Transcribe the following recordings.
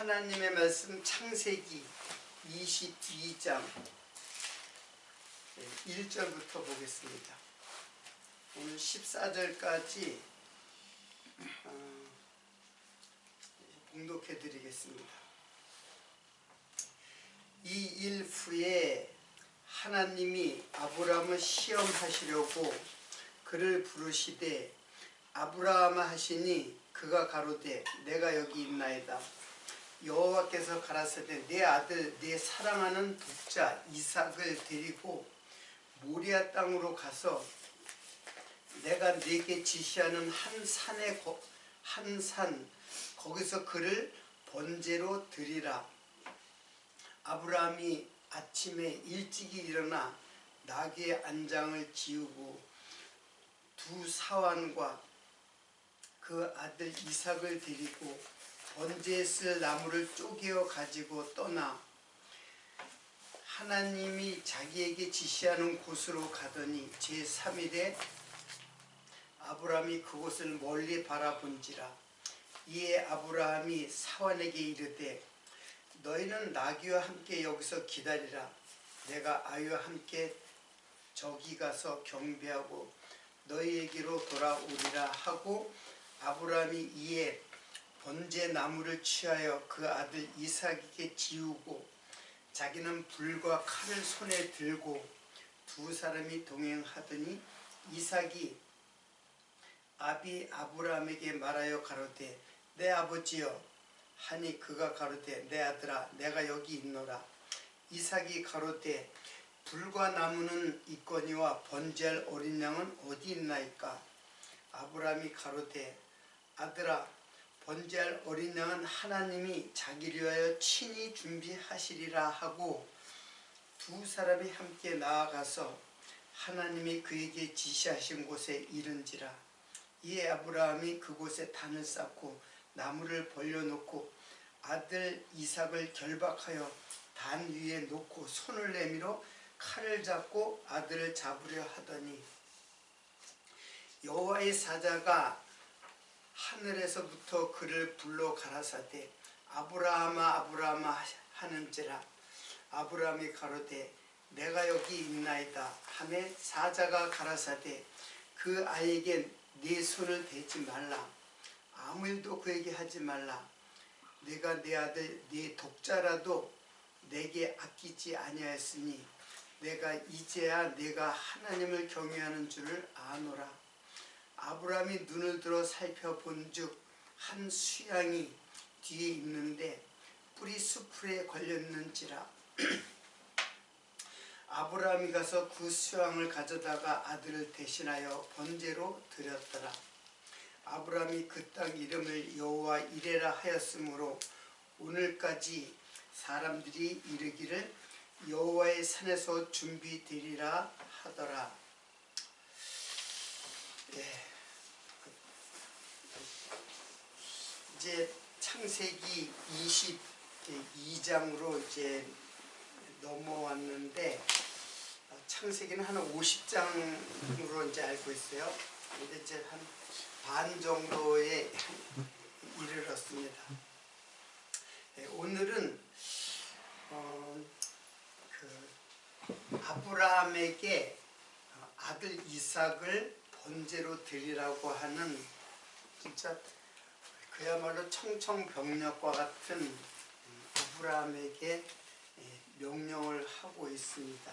하나님의 말씀 창세기 22장 1절부터 보겠습니다. 오늘 14절까지 봉독해 드리겠습니다. 이 일 후에 하나님이 아브라함을 시험하시려고 그를 부르시되 아브라함아 하시니 그가 가로되 내가 여기 있나이다. 여호와께서 가라사대 내 아들 내 사랑하는 독자 이삭을 데리고 모리아 땅으로 가서 내가 네게 지시하는 한 산 거기서 그를 번제로 드리라. 아브라함이 아침에 일찍이 일어나 나귀의 안장을 지우고 두 사환과 그 아들 이삭을 데리고 번제에 쓸 나무를 쪼개어 가지고 떠나 하나님이 자기에게 지시하는 곳으로 가더니 제3일에 아브라함이 그곳을 멀리 바라본지라. 이에 아브라함이 사환에게 이르되 너희는 나귀와 함께 여기서 기다리라. 내가 아이와 함께 저기 가서 경배하고 너희에게로 돌아오리라 하고 아브라함이 이에 번제 나무를 취하여 그 아들 이삭에게 지우고 자기는 불과 칼을 손에 들고 두 사람이 동행하더니 이삭이 아비 아브라함에게 말하여 가로되 내 아버지여 하니 그가 가로되 내 아들아 내가 여기 있노라. 이삭이 가로되 불과 나무는 있거니와 번제할 어린 양은 어디 있나이까. 아브라함이 가로되 아들아 번제할 어린 양은 하나님이 자기를 위하여 친히 준비하시리라 하고 두 사람이 함께 나아가서 하나님이 그에게 지시하신 곳에 이른지라. 이에 아브라함이 그곳에 단을 쌓고 나무를 벌려놓고 아들 이삭을 결박하여 단 위에 놓고 손을 내밀어 칼을 잡고 아들을 잡으려 하더니 여호와의 사자가 하늘에서부터 그를 불러 가라사대 아브라함아 아브라함아 하는지라. 아브라함이 가로되 내가 여기 있나이다 하매 사자가 가라사대 그 아이에게 네 손을 대지 말라. 아무 일도 그에게 하지 말라. 내가 내 아들 네 독자라도 내게 아끼지 아니하였으니 내가 이제야 내가 하나님을 경외하는 줄을 아노라. 아브라함이 눈을 들어 살펴본즉 한 수양이 뒤에 있는데 뿔이 수풀에 걸렸는지라. 아브라함이 가서 그 수양을 가져다가 아들을 대신하여 번제로 드렸더라. 아브라함이 그 땅 이름을 여호와 이레라 하였으므로 오늘까지 사람들이 이르기를 여호와의 산에서 준비되리라 하더라. 이제 창세기 22장으로 이제 넘어왔는데 창세기는 한 50장으로 이제 알고 있어요. 근데 이제 한 반 정도에 이르렀습니다. 오늘은 아브라함에게 아들 이삭을 번제로 드리라고 하는 진짜 그야말로 청청병력과 같은 아브라함에게 명령을 하고 있습니다.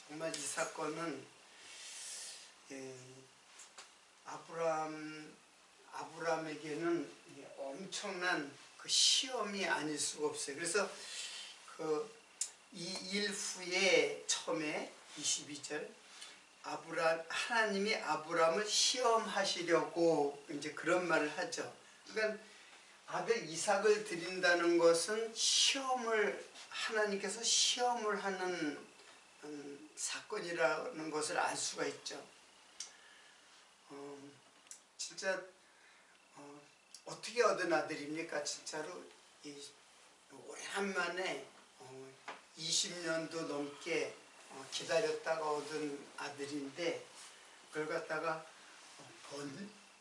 정말 이 사건은 아브라함에게는 엄청난 그 시험이 아닐 수가 없어요. 그래서 이 일 후에 처음에 22절 하나님이 아브라함을 시험하시려고 이제 그런 말을 하죠. 그러니까 아들 이삭을 드린다는 것은 하나님께서 시험을 하는 사건이라는 것을 알 수가 있죠. 진짜 어떻게 얻은 아들입니까? 진짜로 오랜만에 20년도 넘게 기다렸다가 얻은 아들인데 그걸 갖다가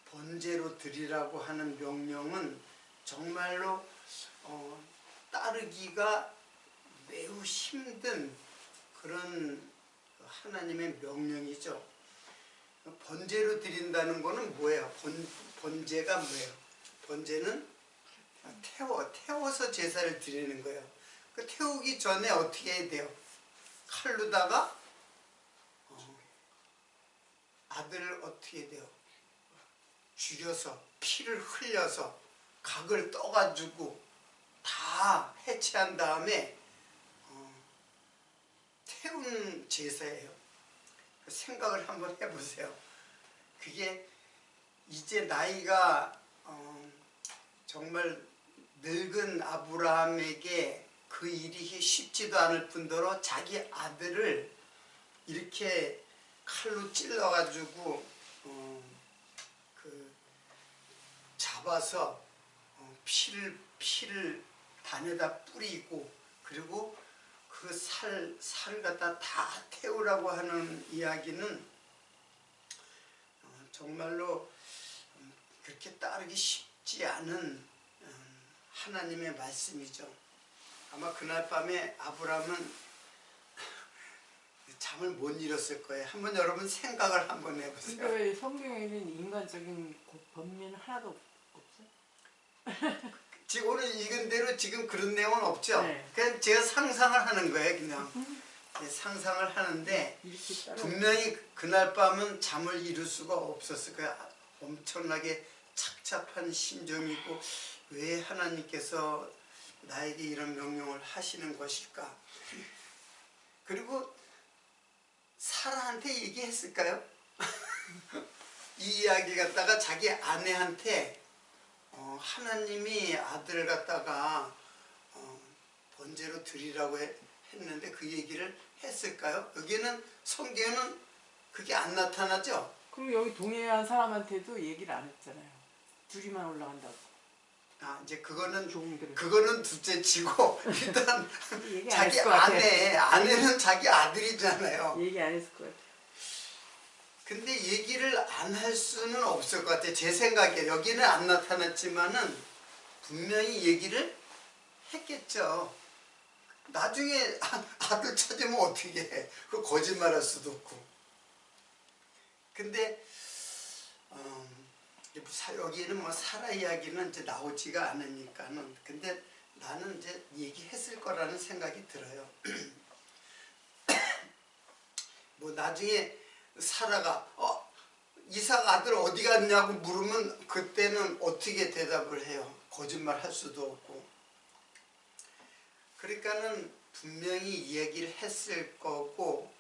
번제로 드리라고 하는 명령은 정말로 따르기가 매우 힘든 그런 하나님의 명령이죠. 번제로 드린다는 거는 뭐예요? 번제가 뭐예요? 번제는 태워서 제사를 드리는 거예요. 그 태우기 전에 어떻게 해야 돼요? 칼로다가 아들을 어떻게 해야 돼요? 죽여서 피를 흘려서 각을 떠가지고 다 해체한 다음에 태운 제사예요. 생각을 한번 해보세요. 그게 이제 나이가 정말 늙은 아브라함에게 그 일이 쉽지도 않을 뿐더러 자기 아들을 이렇게 칼로 찔러가지고 잡아서 피를 단에다 뿌리고 그리고 그 살을 갖다 다 태우라고 하는 이야기는 정말로 그렇게 따르기 쉽지 않은 하나님의 말씀이죠. 아마 그날 밤에 아브라함은 잠을 못 이뤘을 거예요. 한번 여러분 생각을 한번 해보세요. 그러니까 왜 성경에는 인간적인 범위는 하나도 없어요? 지금 오늘 읽은 대로 지금 그런 내용은 없죠? 네. 그냥 제가 상상을 하는 거예요. 그냥 상상을 하는데 분명히 그날 밤은 잠을 이룰 수가 없었을 거예요. 엄청나게 착잡한 심정이고 왜 하나님께서 나에게 이런 명령을 하시는 것일까? 그리고 사라한테 얘기했을까요? 이 이야기 갖다가 자기 아내한테 하나님이 아들을 갖다가 번제로 드리라고 했는데 그 얘기를 했을까요? 여기는 성경에는 그게 안 나타나죠? 그리고 여기 동해안 사람한테도 얘기를 안 했잖아요. 둘이만 올라간다고. 이제 그거는 종들을. 둘째 치고 일단 얘기 안 자기 했을 것 같아요. 아내는 자기 아들이잖아요. 얘기 안 했을 것 같아요. 근데 얘기를 안 할 수는 없을 것 같아요. 제 생각에 여기는 안 나타났지만은 분명히 얘기를 했겠죠. 나중에 아들 찾으면 어떻게 해? 그 거짓말할 수도 없고. 근데 여기에는 뭐 사라 이야기는 이제 나오지가 않으니까는. 근데 나는 이제 얘기했을 거라는 생각이 들어요. 뭐 나중에 사라가 이삭 아들 어디 갔냐고 물으면 그때는 어떻게 대답을 해요? 거짓말 할 수도 없고. 그러니까는 분명히 얘기를 했을 거고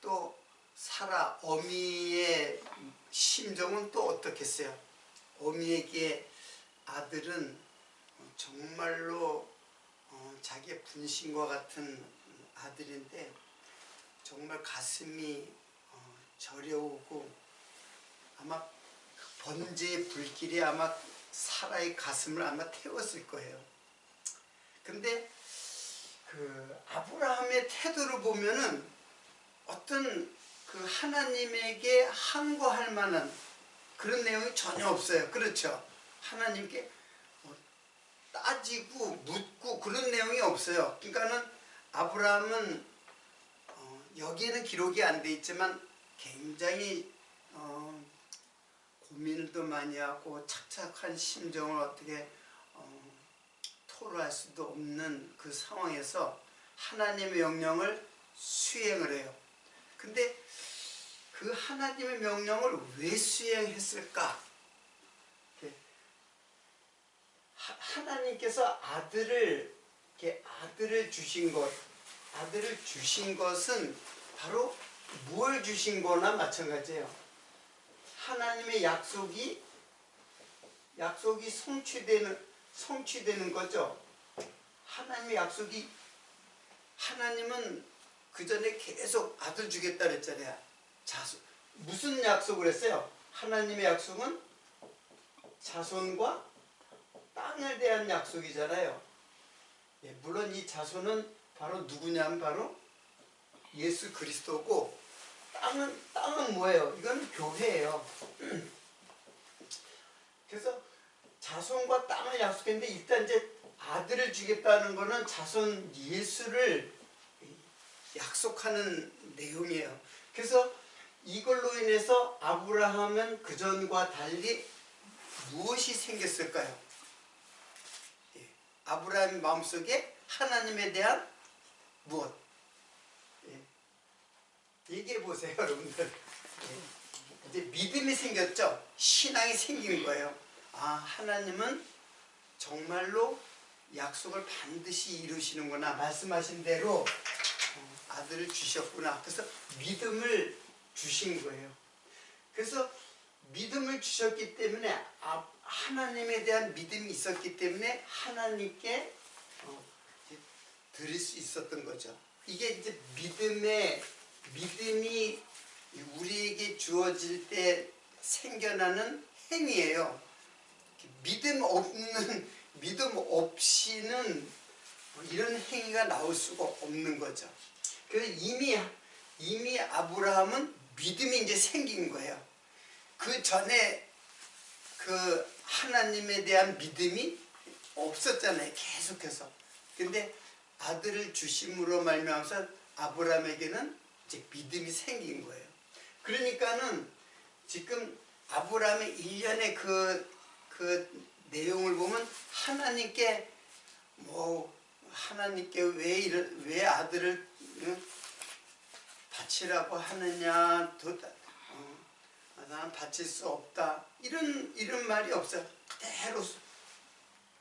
또 사라 어미의 심정은 또 어떻겠어요? 어미에게 아들은 정말로 자기의 분신과 같은 아들인데 정말 가슴이 저려오고 아마 번제의 불길이 아마 사라의 가슴을 아마 태웠을 거예요. 근데 그 아브라함의 태도를 보면은 어떤 그 하나님에게 항거할 만한 그런 내용이 전혀 없어요. 그렇죠? 하나님께 따지고 묻고 그런 내용이 없어요. 그러니까는 아브라함은 여기에는 기록이 안 돼 있지만 굉장히 고민도 많이 하고 착착한 심정을 어떻게 토로할 수도 없는 그 상황에서 하나님의 명령을 수행을 해요. 근데 그 하나님의 명령을 왜 수행했을까? 하나님께서 아들을 주신 것은 바로 뭘 주신 거나 마찬가지예요. 하나님의 약속이 성취되는 거죠. 하나님의 약속이 하나님은 그 전에 계속 아들 주겠다 그랬잖아요. 무슨 약속을 했어요? 하나님의 약속은 자손과 땅에 대한 약속이잖아요. 물론 이 자손은 바로 누구냐면 바로 예수 그리스도고 땅은 뭐예요? 이건 교회예요. 그래서 자손과 땅을 약속했는데 일단 이제 아들을 주겠다는 거는 자손 예수를 약속하는 내용이에요. 그래서 이걸로 인해서 아브라함은 그전과 달리 무엇이 생겼을까요? 예, 아브라함의 마음속에 하나님에 대한 무엇? 예, 얘기해 보세요, 여러분들. 예, 이제 믿음이 생겼죠. 신앙이 생긴 거예요. 아, 하나님은 정말로 약속을 반드시 이루시는구나. 말씀하신 대로 아들을 주셨구나. 그래서 믿음을 주신 거예요. 그래서 믿음을 주셨기 때문에 하나님에 대한 믿음이 있었기 때문에 하나님께 드릴 수 있었던 거죠. 이게 이제 믿음이 우리에게 주어질 때 생겨나는 행위예요. 믿음 없이는 이런 행위가 나올 수가 없는 거죠. 그래서 이미 아브라함은 믿음이 이제 생긴 거예요. 그 전에 그 하나님에 대한 믿음이 없었잖아요. 계속해서. 근데 아들을 주심으로 말미암아서 아브라함에게는 이제 믿음이 생긴 거예요. 그러니까는 지금 아브라함의 일련의 그 내용을 보면 하나님께 왜 아들을 바치라고 하느냐, 나는 바칠 수 없다, 이런 말이 없어요.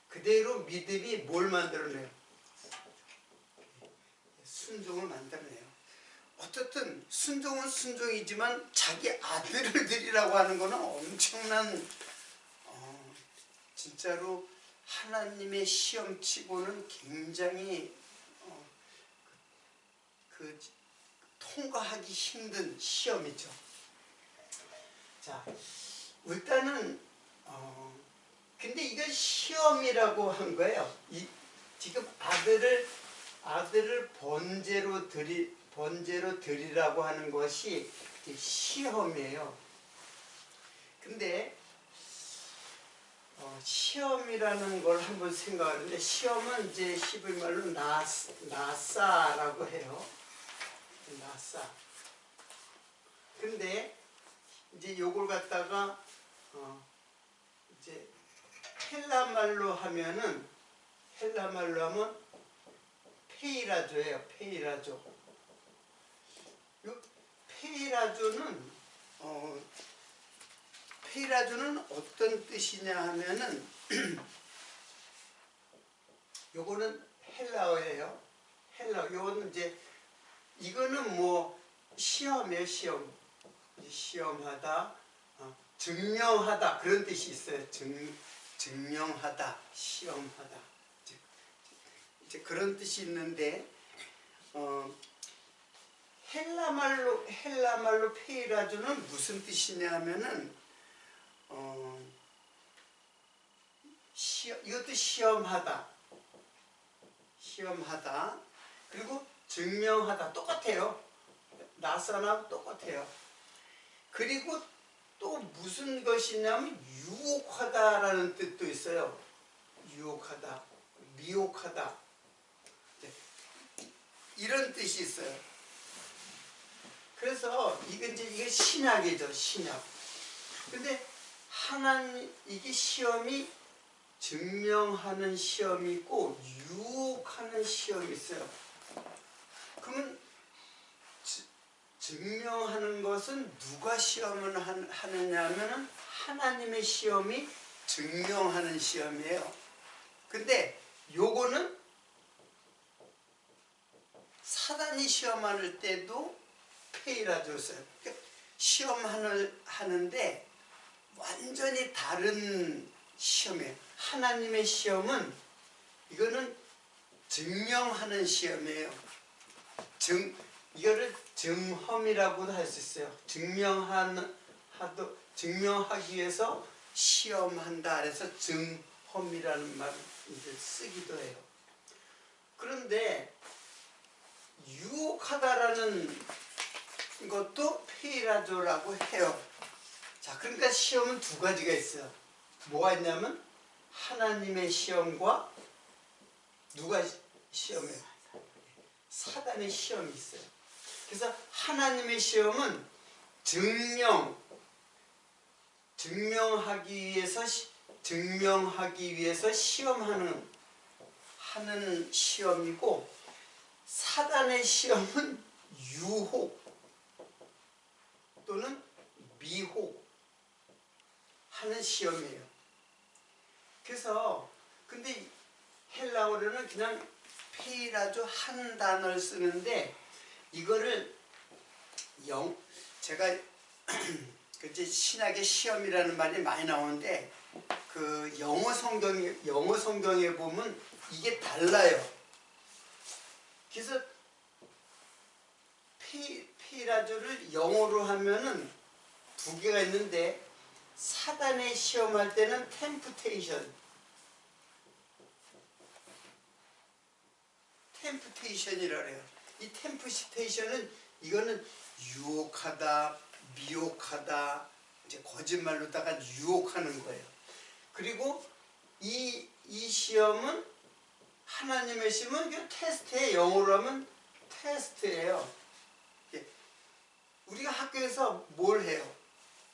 그대로 믿음이 뭘 만들어내요? 순종을 만들어내요. 어쨌든 순종은 순종이지만 자기 아들을 드리라고 하는 거는 엄청난 진짜로 하나님의 시험치고는 굉장히 통과하기 힘든 시험이죠. 자, 일단은 근데 이걸 시험이라고 한 거예요. 지금 아들을 번제로 드리라고 하는 것이 시험이에요. 근데 시험이라는 걸 한번 생각하는데, 시험은 이제 히브리말로 나사라고 해요. 나사. 근데 이제 요걸 갖다가 이제 헬라말로 하면 페이라조예요. 페이라조. 요 페이라조는 어떤 뜻이냐 하면은 요거는 헬라어예요. 요거는 이제 이거는 뭐 시험이에요. 시험하다, 증명하다, 그런 뜻이 있어요. 증명하다, 시험하다, 이제 그런 뜻이 있는데, 헬라말로 페이라조는 무슨 뜻이냐 하면은 이것도 시험하다, 그리고 증명하다, 똑같아요. 나사나 똑같아요. 그리고 또 무슨 것이냐면 유혹하다라는 뜻도 있어요. 유혹하다, 미혹하다, 이런 뜻이 있어요. 그래서 이게 신약이죠. 신약. 근데 이게 시험이 증명하는 시험이 있고 유혹하는 시험이 있어요. 그러면 증명하는 것은 누가 시험을 하느냐 하면은 하나님의 시험이 증명하는 시험이에요. 근데 요거는 사단이 시험할 때도 페이라조였어요. 시험하는데 완전히 다른 시험이에요. 하나님의 시험은 이거는 증명하는 시험이에요. 이거를 증험이라고도 할 수 있어요. 증명하기 위해서 시험한다 그래서 증험이라는 말을 이제 쓰기도 해요. 그런데 유혹하다라는 것도 페이라조라고 해요. 자, 그러니까 시험은 두 가지가 있어요. 뭐가 있냐면 하나님의 시험과 누가 시험해요? 사단의 시험이 있어요. 그래서 하나님의 시험은 증명하기 위해서 시험하는 시험이고, 사단의 시험은 유혹 또는 미혹 하는 시험이에요. 그래서 근데 헬라어로는 그냥 페이라조 한 단어를 쓰는데, 이거를 제가 그제 신약의 시험이라는 말이 많이 나오는데, 그 영어 성경에 보면 이게 달라요. 그래서 페이라조를 영어로 하면은 두 개가 있는데, 사단의 시험할 때는 템프테이션이라 그래요. 이 템프테이션은 이거는 유혹하다, 미혹하다, 이제 거짓말로다가 유혹하는 거예요. 그리고 이 시험은, 하나님의 시험은 그 테스트에 영어로 하면 테스트예요. 우리가 학교에서 뭘 해요?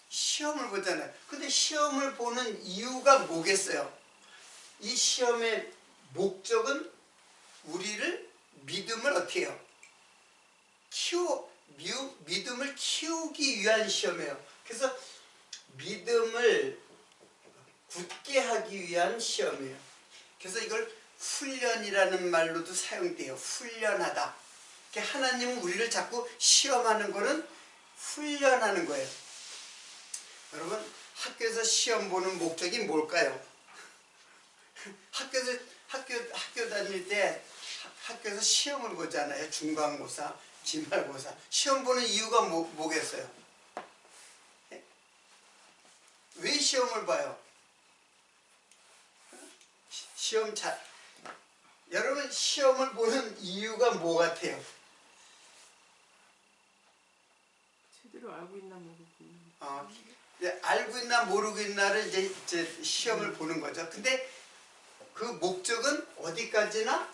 시험을 보잖아요. 근데 시험을 보는 이유가 뭐겠어요? 이 시험의 목적은 우리를 믿음을 어떻게 해요? 믿음을 키우기 위한 시험이에요. 그래서 믿음을 굳게 하기 위한 시험이에요. 그래서 이걸 훈련이라는 말로도 사용돼요. 훈련하다. 하나님은 우리를 자꾸 시험하는 거는 훈련하는 거예요. 여러분, 학교에서 시험 보는 목적이 뭘까요? 학교 다닐 때 학교에서 시험을 보잖아요. 중간고사, 기말고사. 시험 보는 이유가 뭐겠어요? 왜 시험을 봐요? 여러분, 시험을 보는 이유가 뭐 같아요? 제대로 알고 있나 모르고 알고 있나 모르고 있나를 이제 시험을 보는 거죠. 근데 그 목적은 어디까지나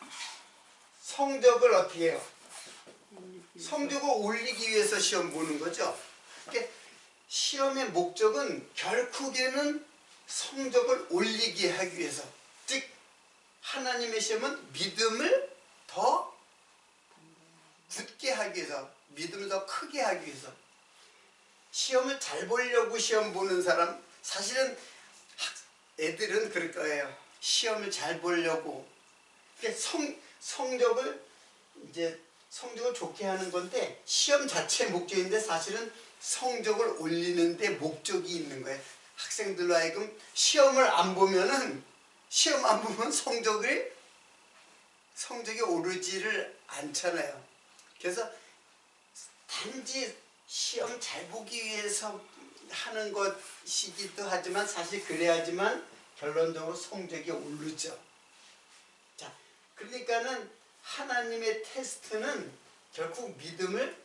성적을 어떻게 해요? 성적을 올리기 위해서 시험 보는 거죠. 그러니까 시험의 목적은 결국에는 성적을 올리게 하기 위해서, 즉 하나님의 시험은 믿음을 더 굳게 하기 위해서, 믿음을 더 크게 하기 위해서. 시험을 잘 보려고 시험 보는 사람, 사실은 애들은 그럴 거예요. 시험을 잘 보려고. 그러니까 성적을 좋게 하는 건데, 시험 자체의 목적인데 사실은 성적을 올리는 데 목적이 있는 거예요. 학생들로 하여금 시험 안 보면 성적이 오르지를 않잖아요. 그래서 단지 시험 잘 보기 위해서 하는 것이기도 하지만, 사실 그래야지만 결론적으로 성적이 오르죠. 자, 그러니까는 하나님의 테스트는 결국 믿음을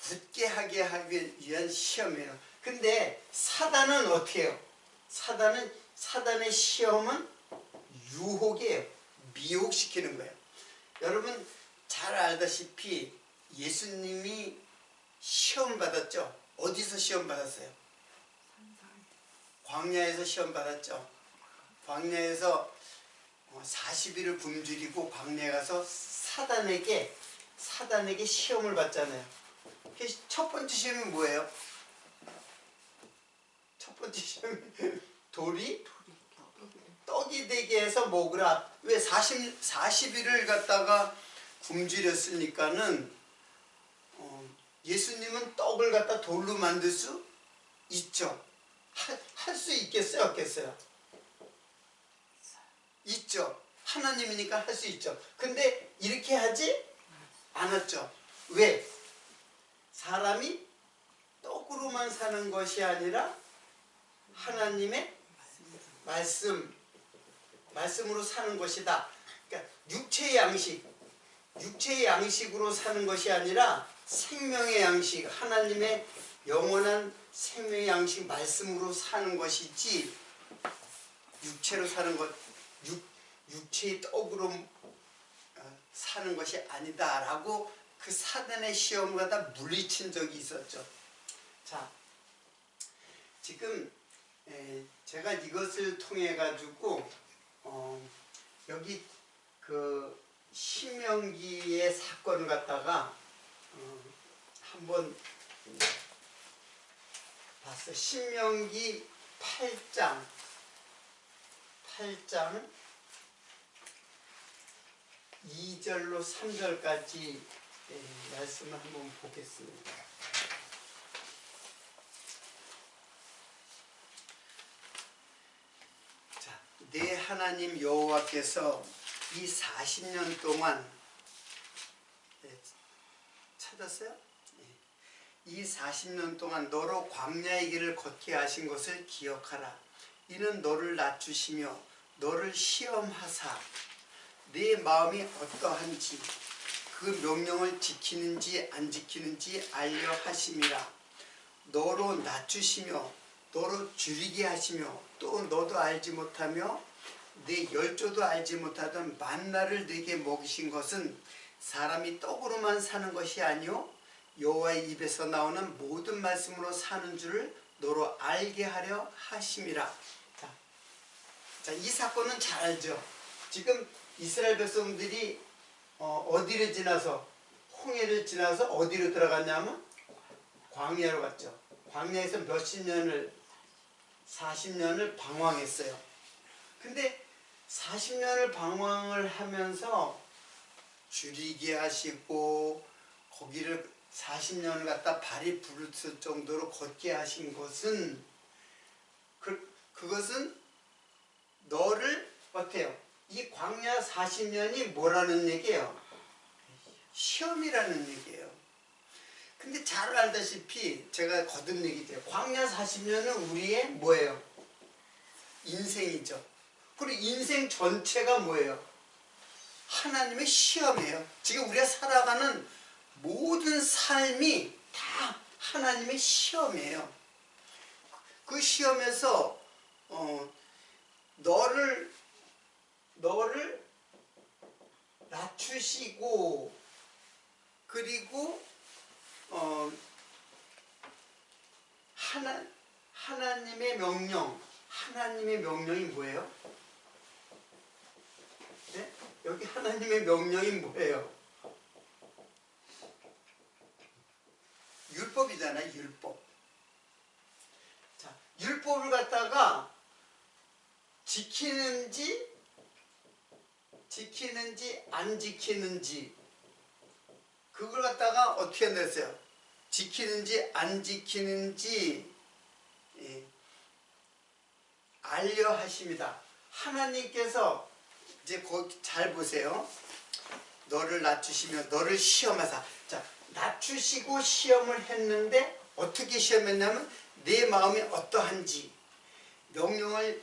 굳게 하게 하기 위한 시험이에요. 근데 사단은 어떻게 해요? 사단의 시험은 유혹이에요. 미혹시키는 거예요. 여러분 잘 알다시피 예수님이 시험 받았죠. 어디서 시험 받았어요? 광야에서 시험 받았죠. 광야에서 40일을 굶주리고 광야에 가서 사단에게 시험을 받잖아요. 첫 번째 시험이 뭐예요? 첫 번째 시험이 돌이 떡이 되게 해서 먹으라. 왜 40일을 갖다가 굶주렸으니까는 예수님은 떡을 갖다 돌로 만들 수 있죠. 할 수 있겠어요? 없겠어요? 있죠. 하나님이니까 할 수 있죠. 근데 이렇게 하지 않았죠. 왜? 사람이 떡으로만 사는 것이 아니라 하나님의 말씀으로 사는 것이다. 그러니까 육체의 양식으로 사는 것이 아니라 생명의 양식, 하나님의 영원한 생명의 양식 말씀으로 사는 것이지, 육체로 사는 것, 육체의 떡으로 사는 것이 아니다라고 그 사단의 시험을 갖다 물리친 적이 있었죠. 자, 지금 제가 이것을 통해 가지고 여기 그 신명기의 사건을 갖다가 한번 봤어요. 신명기 8장 2절로 3절까지 말씀을 한번 보겠습니다. 자, 내 하나님 여호와께서 이 40년 동안 찾았어요? 이 40년 동안 너로 광야의 길을 걷게 하신 것을 기억하라. 이는 너를 낮추시며 너를 시험하사 네 마음이 어떠한지 그 명령을 지키는지 안 지키는지 알려 하심이라. 너로 낮추시며 너로 줄이게 하시며 또 너도 알지 못하며 네 열조도 알지 못하던 만나를 네게 먹이신 것은 사람이 떡으로만 사는 것이 아니요 여호와의 입에서 나오는 모든 말씀으로 사는 줄을 너로 알게 하려 하심이라. 자, 이 사건은 잘 알죠. 지금 이스라엘 백성들이 어디를 지나서 홍해를 지나서 어디로 들어갔냐면 광야로 갔죠. 광야에서 몇십 년을 40년을 방황했어요. 근데 40년을 방황을 하면서 줄이게 하시고 거기를 40년을 갖다 발이 부르틀 정도로 걷게 하신 것은 그것은 너를 어때요? 이 광야 40년이 뭐라는 얘기예요? 시험이라는 얘기예요. 근데 잘 알다시피 제가 거듭 얘기죠. 광야 40년은 우리의 뭐예요? 인생이죠. 그리고 인생 전체가 뭐예요? 하나님의 시험이에요. 지금 우리가 살아가는 모든 삶이 다 하나님의 시험이에요. 그 시험에서 너를 낮추시고 그리고 하나님의 명령이 뭐예요? 네? 여기 하나님의 명령이 뭐예요? 율법이잖아요. 율법. 자, 율법을 갖다가 지키는지 안 지키는지 그걸 갖다가 어떻게 냈어요? 지키는지 안 지키는지 알려 하십니다. 하나님께서 이제 거기 잘 보세요. 너를 낮추시며 너를 시험하사. 자, 낮추시고 시험을 했는데 어떻게 시험했냐면 내 마음이 어떠한지 명령을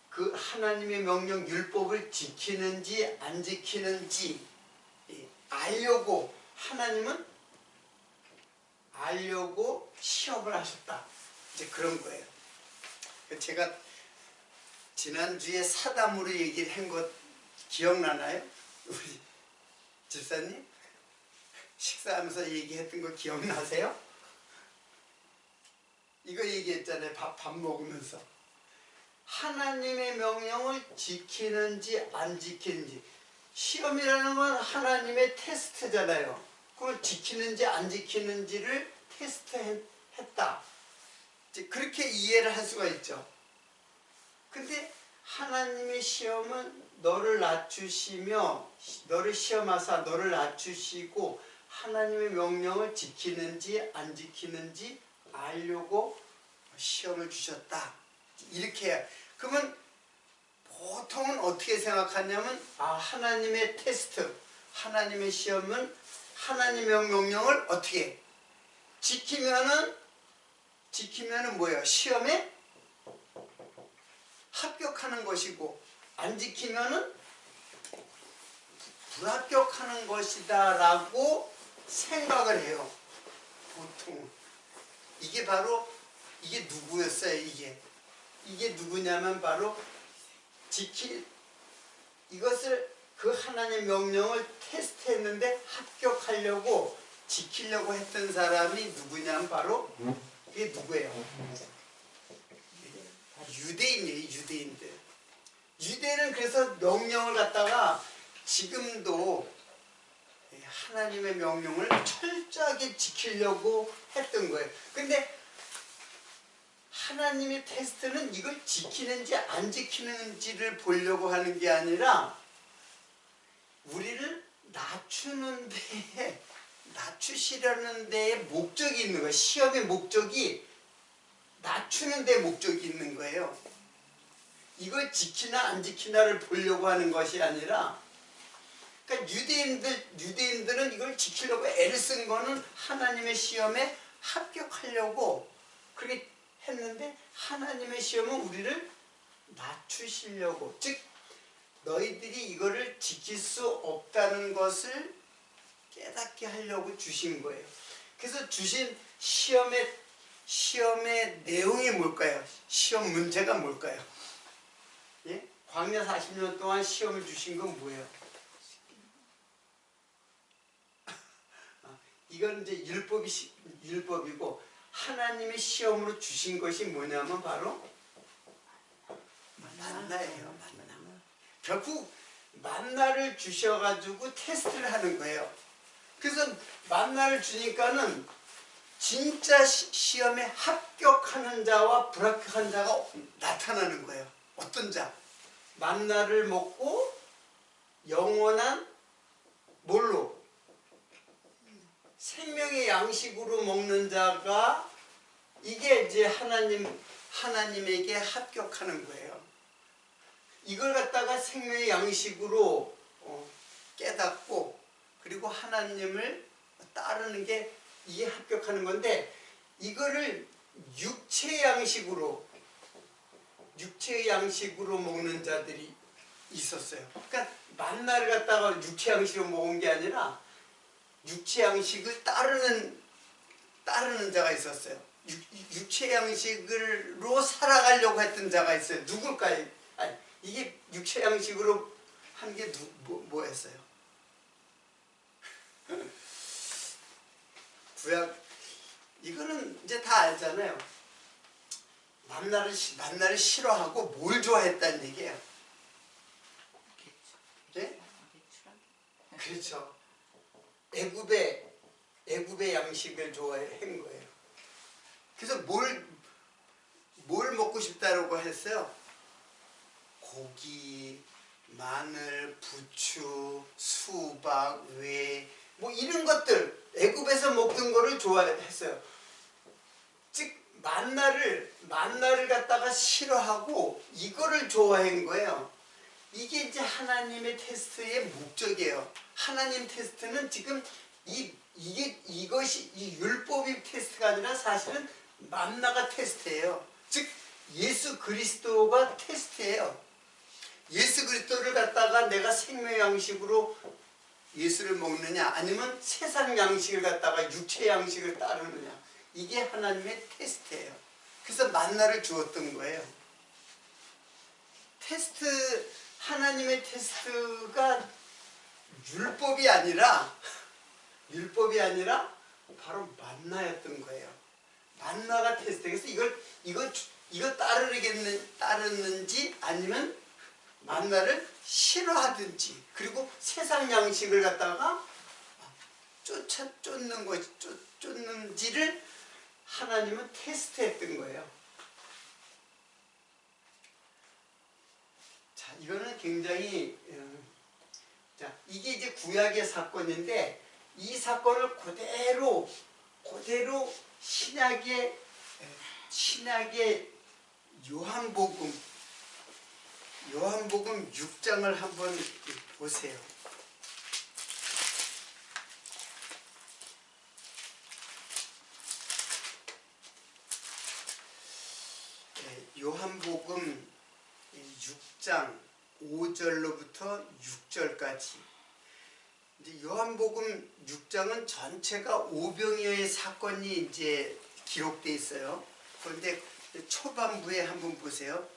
그 하나님의 명령 율법을 지키는지 안 지키는지 알려고 하나님은 알려고 시험을 하셨다. 이제 그런 거예요. 제가 지난주에 사담으로 얘기를 한 것 기억나나요? 우리 집사님? 식사하면서 얘기했던 거 기억나세요? 이거 얘기했잖아요. 밥 먹으면서. 하나님의 명령을 지키는지 안 지키는지. 시험이라는 건 하나님의 테스트잖아요. 그걸 지키는지 안 지키는지를 테스트했다. 이제 그렇게 이해를 할 수가 있죠. 근데 하나님의 시험은 너를 낮추시며 너를 시험하사 너를 낮추시고 하나님의 명령을 지키는지 안 지키는지 알려고 시험을 주셨다. 이렇게 그러면 보통은 어떻게 생각하냐면 하나님의 테스트, 하나님의 시험은 하나님의 명령을 어떻게 지키면은 뭐예요? 시험에 합격하는 것이고 안 지키면은 불합격하는 것이다라고 생각을 해요. 보통 이게 누구였어요? 이게 누구냐면 바로 이것을 그 하나님의 명령을 테스트했는데 합격하려고 지키려고 했던 사람이 누구냐면 바로 이게 누구예요? 유대인이에요. 유대인들. 유대인은 그래서 명령을 갖다가 지금도 하나님의 명령을 철저하게 지키려고 했던 거예요. 근데 하나님의 테스트는 이걸 지키는지 안 지키는지를 보려고 하는 게 아니라 우리를 낮추는 데에, 낮추시려는 데에 목적이 있는 거예요. 시험의 목적이 낮추는 데에 목적이 있는 거예요. 이걸 지키나 안 지키나를 보려고 하는 것이 아니라, 그러니까 유대인들은 이걸 지키려고 애를 쓴 거는 하나님의 시험에 합격하려고 그렇게 했는데, 하나님의 시험은 우리를 낮추시려고, 즉 너희들이 이거를 지킬 수 없다는 것을 깨닫게 하려고 주신 거예요. 그래서 주신 시험의 내용이 뭘까요? 시험 문제가 뭘까요? 예? 광야 40년 동안 시험을 주신 건 뭐예요? 이건 이제 율법이고, 하나님의 시험으로 주신 것이 뭐냐면 바로 만나예요. 만나. 결국 만나를 주셔가지고 테스트를 하는 거예요. 그래서 만나를 주니까는 진짜 시험에 합격하는 자와 불합격한 자가 나타나는 거예요. 어떤 자? 만나를 먹고 영원한 뭘로? 생명의 양식으로 먹는 자가, 이게 이제 하나님에게 합격하는 거예요. 이걸 갖다가 생명의 양식으로 깨닫고, 그리고 하나님을 따르는 게 이게 합격하는 건데, 이거를 육체의 양식으로 먹는 자들이 있었어요. 그러니까 만나를 갖다가 육체 양식으로 먹은 게 아니라 육체 양식을 따르는 자가 있었어요. 육체 양식으로 살아가려고 했던 자가 있어요. 누굴까요? 이게 육체 양식으로 한 게 뭐였어요? 구약, 이거는 이제 다 알잖아요. 만나를 싫어하고 뭘 좋아했다는 얘기예요? 네? 그렇죠. 애굽의 양식을 좋아한 거예요. 그래서 뭘 먹고 싶다라고 했어요? 고기, 마늘, 부추, 수박, 뭐 이런 것들, 애굽에서 먹던 거를 좋아했어요. 즉 만나를 갖다가 싫어하고 이거를 좋아한 거예요. 이게 이제 하나님의 테스트의 목적이에요. 하나님 테스트는 지금 이것이 이 율법이 테스트가 아니라 사실은 만나가 테스트예요. 즉 예수 그리스도가 테스트예요. 예수 그리스도를 갖다가 내가 생명 양식으로 예수를 먹느냐, 아니면 세상 양식을 갖다가 육체 양식을 따르느냐, 이게 하나님의 테스트예요. 그래서 만나를 주었던 거예요. 하나님의 테스트가 율법이 아니라 바로 만나였던 거예요. 만나가 테스트. 그래서 이거 따르는지 아니면 만나를 싫어하든지, 그리고 세상 양식을 갖다가 쫓는지를 하나님은 테스트했던 거예요. 자, 이거는 굉장히 이게 이제 구약의 사건인데, 이 사건을 그대로 신약의 요한복음 6장을 한번 보세요. 요한복음 6장 5절로부터 6절까지. 이제 요한복음 6장은 전체가 오병이어의 사건이 이제 기록돼 있어요. 그런데 초반부에 한번 보세요.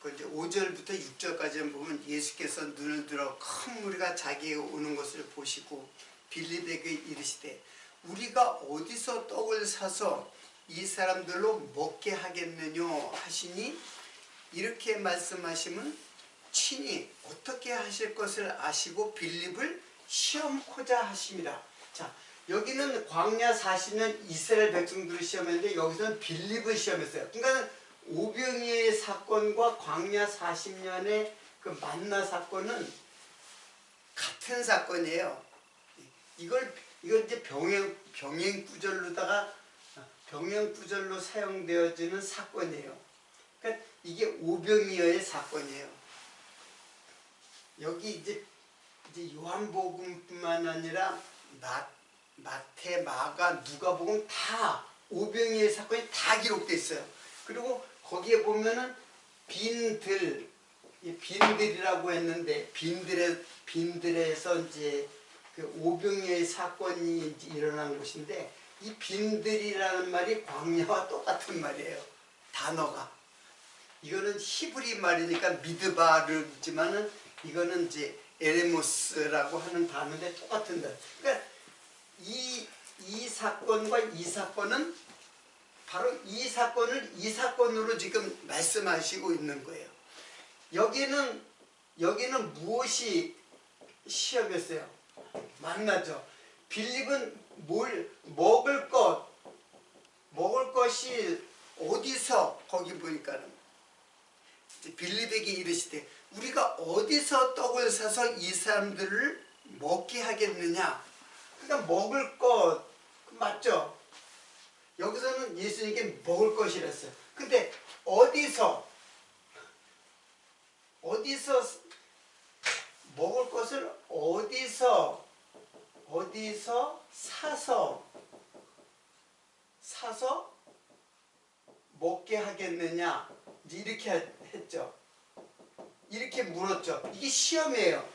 그 이제 5절부터 6절까지 보면 예수께서 눈을 들어 큰 무리가 자기에게 오는 것을 보시고 빌립에게 이르시되 우리가 어디서 떡을 사서 이 사람들로 먹게 하겠느냐 하시니 이렇게 말씀하시면 친히 어떻게 하실 것을 아시고 빌립을 시험코자 하심이라. 자, 여기는 광야 40년 이스라엘 백성들을 시험했는데 여기서는 빌립을 시험했어요. 그러니까 오병이어의 사건과 광야 40년의 그 만나 사건은 같은 사건이에요. 이걸 이제 병행구절로 사용되어지는 사건이에요. 그러니까 이게 오병이어의 사건이에요. 여기 이제 요한복음뿐만 아니라 마태, 마가, 누가복음 다 오병이어의 사건이 다 기록돼 있어요. 그리고 거기에 보면은 빈들이라고 했는데 빈들에서 이제 그 오병이어의 사건이 이제 일어난 곳인데 이 빈들이라는 말이 광야와 똑같은 말이에요. 단어가. 이거는 히브리 말이니까 미드바르지만은 이거는 이제 에레모스라고 하는 단어인데 똑같은 단어. 그러니까 이 사건과 이 사건은 바로 이 사건을 이 사건으로 지금 말씀하시고 있는 거예요. 여기는 무엇이 시험이었어요? 만나죠. 빌립은 먹을 것이 어디서 거기 보니까는 빌립에게 이르시되 우리가 어디서 떡을 사서 이 사람들을 먹게 하겠느냐. 그러니까 먹을 것 맞죠? 여기서는 예수님께 먹을 것이랬어요. 근데 어디서 먹을 것을 어디서 사서 먹게 하겠느냐 이제 이렇게 했죠. 이렇게 물었죠. 이게 시험이에요.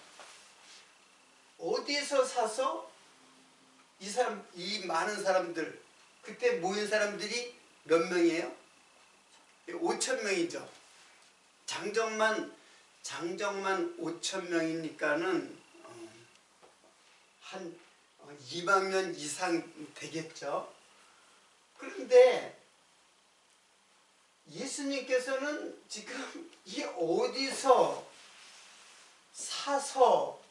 어디서 사서 이 많은 사람들 그때 모인 사람들이 몇 명이에요? 5,000명이죠. 장정만 5,000명이니까는 한 2만 명 이상 되겠죠. 그런데 예수님께서는 지금 이게 어디서 사서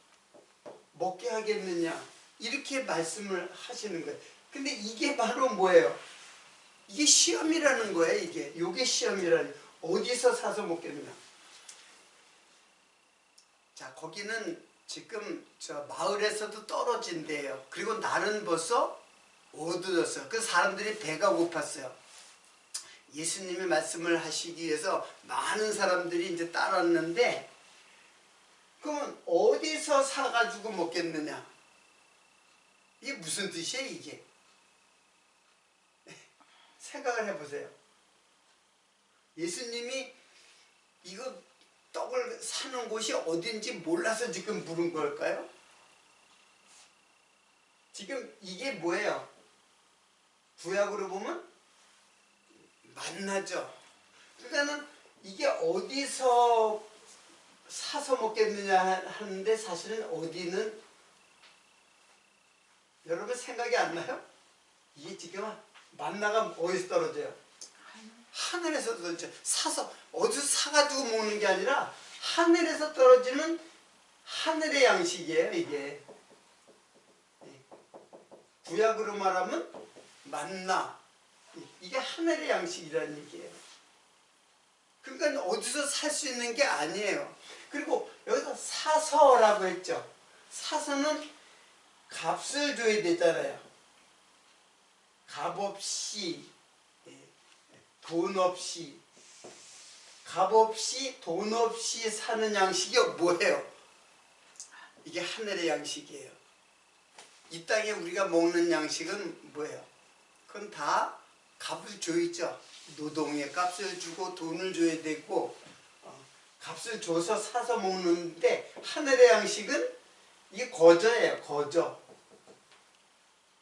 먹게 하겠느냐 이렇게 말씀을 하시는 거예요. 근데 이게 바로 뭐예요? 이게 시험이라는 거예요. 이게 시험이라는 어디서 사서 먹겠느냐. 자, 거기는 지금 저 마을에서도 떨어진 데예요. 그리고 날은 벌써 어두웠어요. 그 사람들이 배가 고팠어요. 예수님이 말씀을 하시기 위해서 많은 사람들이 이제 따랐는데 그러면 어디서 사가지고 먹겠느냐? 이게 무슨 뜻이에요, 이게? 생각을 해보세요. 예수님이 이거 떡을 사는 곳이 어딘지 몰라서 지금 물은 걸까요? 지금 이게 뭐예요? 구약으로 보면 만나죠. 그러니까는 이게 어디서 사서 먹겠느냐 하는데 사실은 어디는 여러분 생각이 안 나요? 이게 지금 만나가 어디서 떨어져요? 하늘에서 떨어져요. 사서 어디서 사가지고 먹는 게 아니라 하늘에서 떨어지는 하늘의 양식이에요. 이게 구약으로 말하면 만나 이게 하늘의 양식이라는 얘기예요. 그러니까 어디서 살 수 있는 게 아니에요. 그리고 여기서 사서라고 했죠. 사서는 값을 줘야 되잖아요. 값없이 돈 없이 돈 없이 사는 양식이 뭐예요? 이게 하늘의 양식이에요. 이 땅에 우리가 먹는 양식은 뭐예요? 그건 다 값을 줘야죠. 노동의 값을 주고 돈을 줘야 되고 값을 줘서 사서 먹는데 하늘의 양식은 이게 거저예요.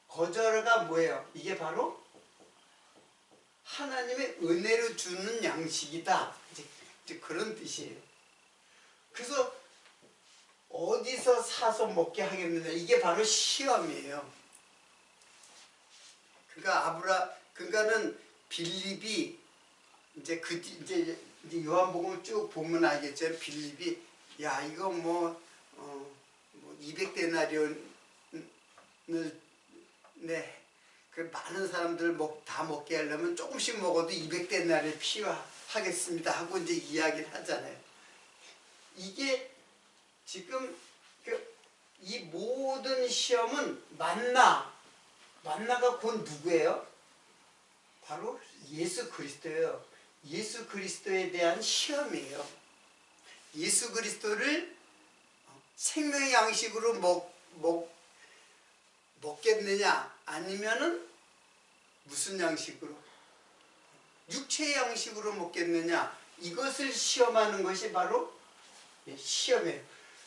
거저가 뭐예요? 이게 바로 하나님의 은혜로 주는 양식이다. 이제 그런 뜻이에요. 그래서 어디서 사서 먹게 하겠느냐, 이게 바로 시험이에요. 그러니까는 빌립이 이제 이제 요한복음을 쭉 보면 알겠죠. 빌립이 야 이거 뭐 200데나리온을 네, 그 많은 사람들 다 먹게 하려면 조금씩 먹어도 200데나리온 필요하겠습니다 하고 이제 이야기를 하잖아요. 이게 지금 이 모든 시험은 만나가 곧 누구예요? 바로 예수 그리스도예요. 예수 그리스도에 대한 시험이에요. 예수 그리스도를 생명의 양식으로 먹겠느냐, 아니면은 무슨 양식으로? 육체의 양식으로 먹겠느냐, 이것을 시험하는 것이 바로 시험이에요.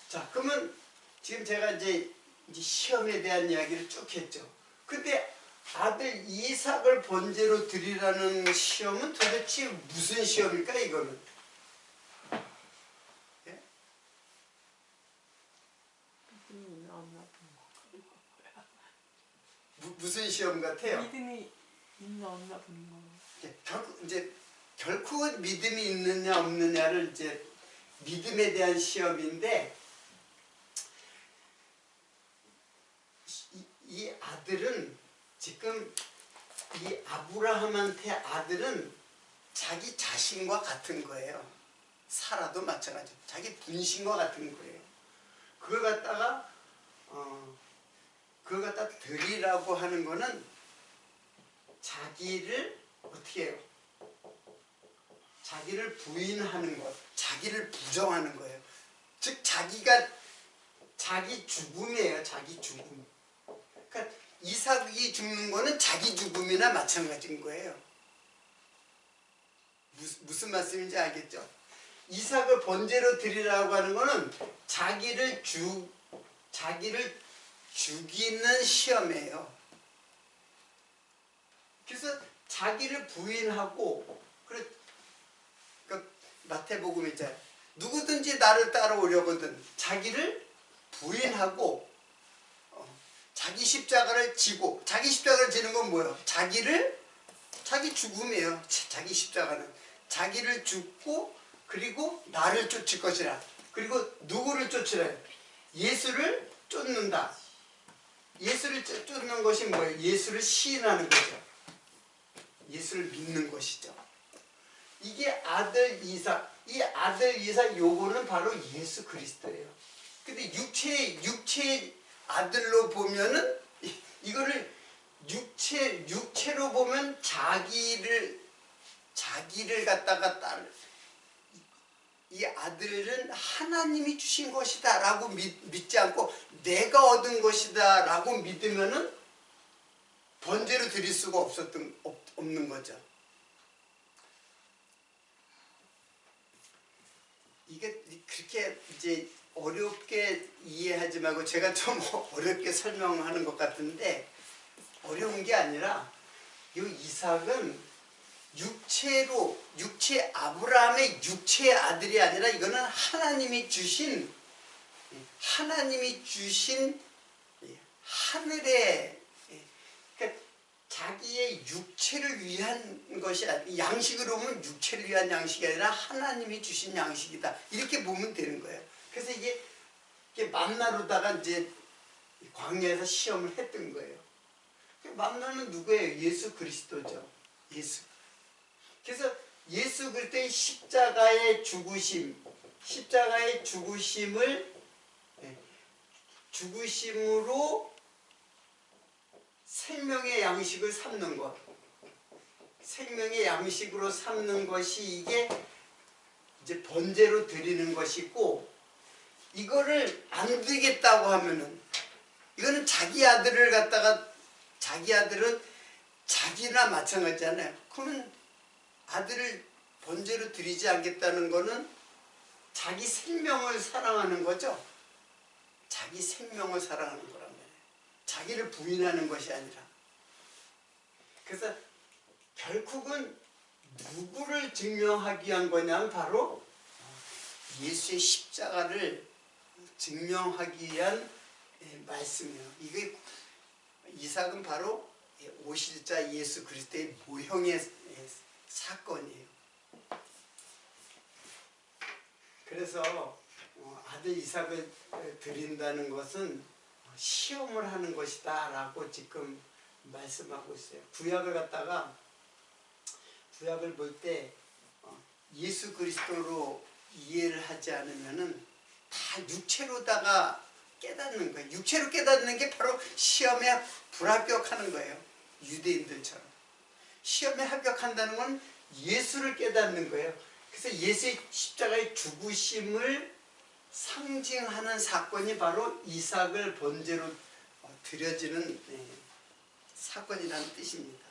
자, 그러면 지금 제가 이제 시험에 대한 이야기를 쭉 했죠. 근데 아들 이삭을 번제로 드리라는 시험은 도대체 무슨 시험일까, 이거는? 예? 무슨 시험 같아요? 믿음이 있나 없나 보는 거. 결코 믿음이 있느냐 없느냐를 이제 믿음에 대한 시험인데, 이 아들은 지금 이 아브라함한테 아들은 자기 자신과 같은 거예요. 사라도 마찬가지. 자기 분신과 같은 거예요. 그걸 갖다 드리라고 하는 거는 자기를 어떻게 해요? 자기를 부인하는 것, 자기를 부정하는 거예요. 즉 자기 죽음이에요. 자기 죽음. 그러니까 이삭이 죽는 거는 자기 죽음이나 마찬가지인 거예요. 무슨 말씀인지 알겠죠? 이삭을 번제로 드리라고 하는 거는 자기를 죽이는 시험이에요. 그래서 자기를 부인하고, 마태복음 있잖아요. 누구든지 나를 따라오려거든 자기를 부인하고 자기 십자가를 지고, 자기 십자가를 지는 건 뭐예요? 자기 죽음이에요. 자기 십자가는 자기를 죽고, 그리고 나를 쫓을 것이라. 그리고 누구를 쫓으라? 예수를 쫓는다. 예수를 쫓는 것이 뭐예요? 예수를 시인하는 거죠. 예수를 믿는 것이죠. 이게 아들 이삭, 이 아들 이삭 요거는 바로 예수 그리스도예요. 근데 육체의 아들로 보면은 이거를 육체로 보면 자기를 갖다가 이 아들은 하나님이 주신 것이다 라고 믿지 않고 내가 얻은 것이다 라고 믿으면은 번제로 드릴 수가 없는 거죠. 이게 그렇게 이제 어렵게 이해하지 말고, 제가 좀 어렵게 설명하는 것 같은데 어려운 게 아니라, 이 이삭은 아브라함의 육체의 아들이 아니라 이거는 하나님이 주신 하늘의, 그러니까 자기의 육체를 위한 것이 아니라, 양식으로 보면 육체를 위한 양식이 아니라 하나님이 주신 양식이다, 이렇게 보면 되는 거예요. 그래서 이게 만나로다가 이제 광야에서 시험을 했던 거예요. 만나는 누구예요? 예수 그리스도죠. 예수. 그래서 예수 그리스도의 십자가의 죽으심으로 생명의 양식을 삼는 것, 생명의 양식으로 삼는 것이 이게 이제 번제로 드리는 것이고, 이거를 안 되겠다고 하면은, 이거는 자기 아들은 자기나 마찬가지잖아요. 그러면 아들을 번제로 드리지 않겠다는 거는 자기 생명을 사랑하는 거죠. 자기 생명을 사랑하는 거란 말이에요. 자기를 부인하는 것이 아니라. 그래서 결국은 누구를 증명하기 위한 거냐면 바로 예수의 십자가를 증명하기 위한 말씀이에요. 이게 이삭은 바로 오실자 예수 그리스도의 모형의 사건이에요. 그래서 아들 이삭을 드린다는 것은 시험을 하는 것이다 라고 지금 말씀하고 있어요. 구약을 갖다가 구약을 볼 때 예수 그리스도로 이해를 하지 않으면은 다 육체로다가 깨닫는 거예요. 육체로 깨닫는 게 바로 시험에 불합격하는 거예요. 유대인들처럼. 시험에 합격한다는 건 예수를 깨닫는 거예요. 그래서 예수의 십자가의 죽으심을 상징하는 사건이 바로 이삭을 번제로 드려지는 사건이라는 뜻입니다.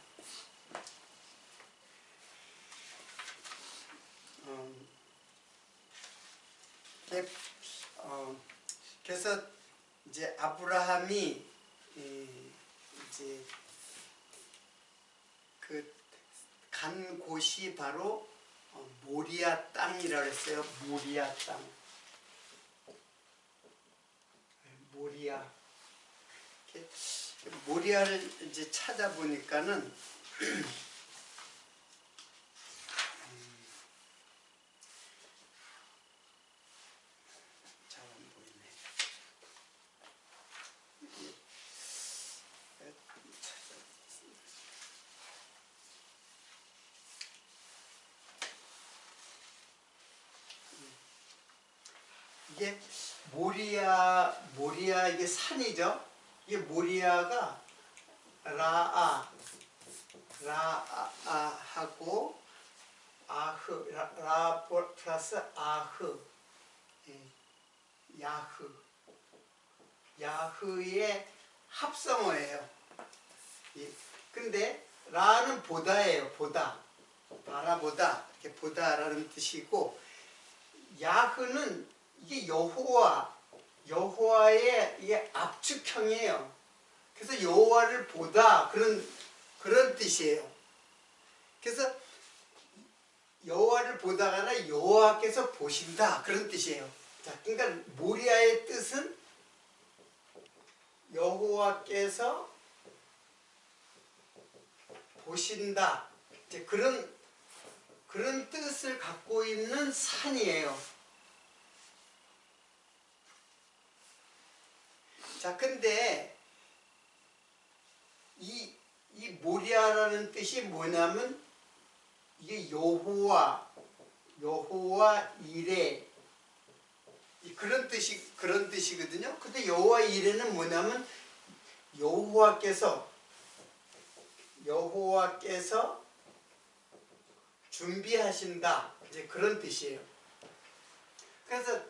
그래서 이제 아브라함이 이제 그 간 곳이 바로 모리아 땅이라고 했어요. 모리아 땅. 모리아. 모리아를 이제 찾아보니까는 잘 안 보이네. 이게 모리아 이게 산이죠. 이게 모리아가 라아하고 아흐 라 플러스 아흐 야흐의 합성어예요. 근데 라는 보다예요. 보다 바라보다 이렇게 보다라는 뜻이고 야흐는 이게 여호와의 이게 압축형이에요. 그래서 여호와를 보다 그런 뜻이에요. 그래서 여호와를 보다가 아니라 여호와께서 보신다 그런 뜻이에요. 자, 그러니까 모리아의 뜻은 여호와께서 보신다. 이제 그런 뜻을 갖고 있는 산이에요. 자, 근데 이 모리아라는 뜻이 뭐냐면 이게 여호와 이레 그런 뜻이거든요. 근데 여호와 이레는 뭐냐면 여호와께서 준비하신다 이제 그런 뜻이에요. 그래서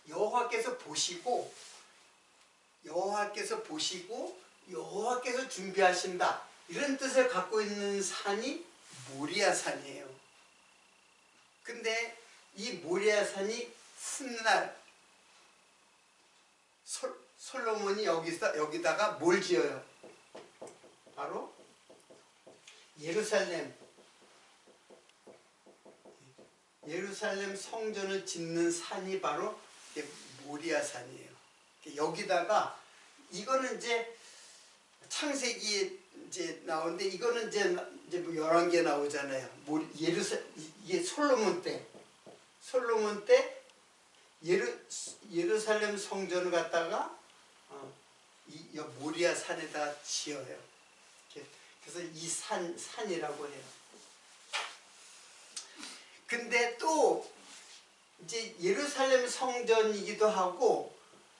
여호와께서 보시고 여호와께서 준비하신다 이런 뜻을 갖고 있는 산이 모리아산이에요. 근데 이 모리아산이 훗날 솔로몬이 여기다가 뭘 지어요? 바로 예루살렘 성전을 짓는 산이 바로 모리아산이에요. 여기다가 이거는 이제 창세기에 이제 나오는데 이거는 이제 뭐 11개 나오잖아요. 이게 솔로몬 때 예루살렘 성전을 갖다가 이 모리아 산에다 지어요. 그래서 이 산이라고 해요. 근데 또 이제 예루살렘 성전이기도 하고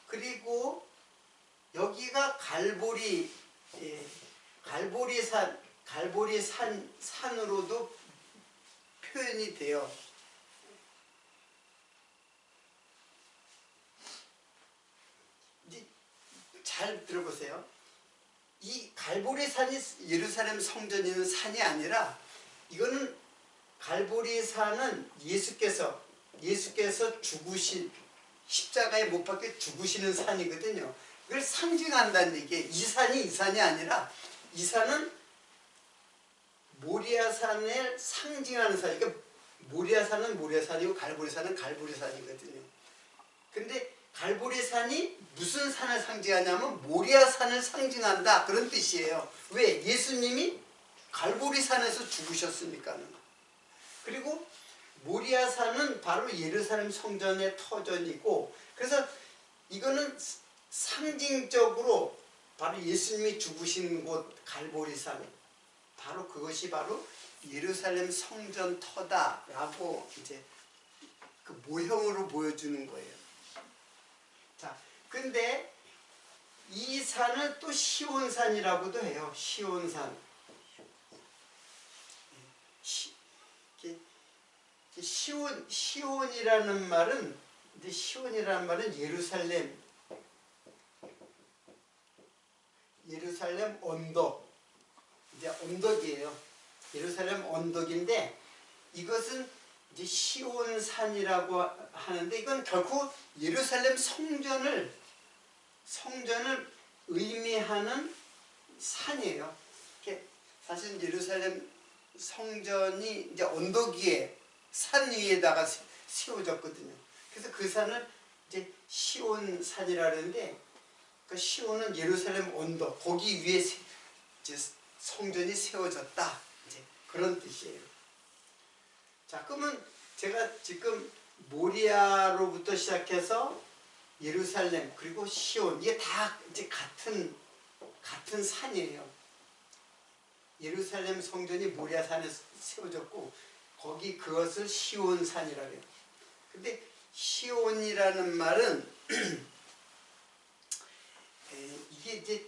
그리고 여기가 갈보리 산으로도 표현이 돼요. 이제 잘 들어보세요. 이 갈보리 산이 예루살렘 성전이 있는 산이 아니라 이거는 갈보리 산은 예수께서 죽으신 십자가에 못 박혀 죽으시는 산이거든요. 이걸 상징한다는 얘기예요. 이 산이 아니라 이 산은 모리아산을 상징하는 산. 그러니까 모리아산은 모리아산이고 갈보리산은 갈보리산이거든요. 근데 갈보리산이 무슨 산을 상징하냐면 모리아산을 상징한다 그런 뜻이에요. 왜? 예수님이 갈보리산에서 죽으셨으니까. 그리고 모리아산은 바로 예루살렘 성전의 터전이고, 그래서 이거는 상징적으로 바로 예수님이 죽으신 곳 갈보리산, 바로 그것이 바로 예루살렘 성전 터다라고 이제 그 모형으로 보여주는 거예요. 자, 근데 이 산을 또 시온산이라고도 해요. 시온산. 시온이라는 말은, 이제 시온이라는 말은 예루살렘 언덕, 이제 언덕이에요. 예루살렘 언덕인데 이것은 이제 시온산이라고 하는데 이건 결코 예루살렘 성전을 의미하는 산이에요. 사실 예루살렘 성전이 이제 언덕 위에, 산 위에다가 세워졌거든요. 그래서 그 산을 이제 시온산이라 그러는데, 그 시온은 예루살렘 언덕, 거기 위에 이제 성전이 세워졌다, 이제 그런 뜻이에요. 자, 그러면 제가 지금 모리아로부터 시작해서 예루살렘 그리고 시온, 이게 다 이제 같은 산이에요. 예루살렘 성전이 모리아산에 세워졌고 거기 그것을 시온산이라고 해요. 근데 시온이라는 말은 이게 이제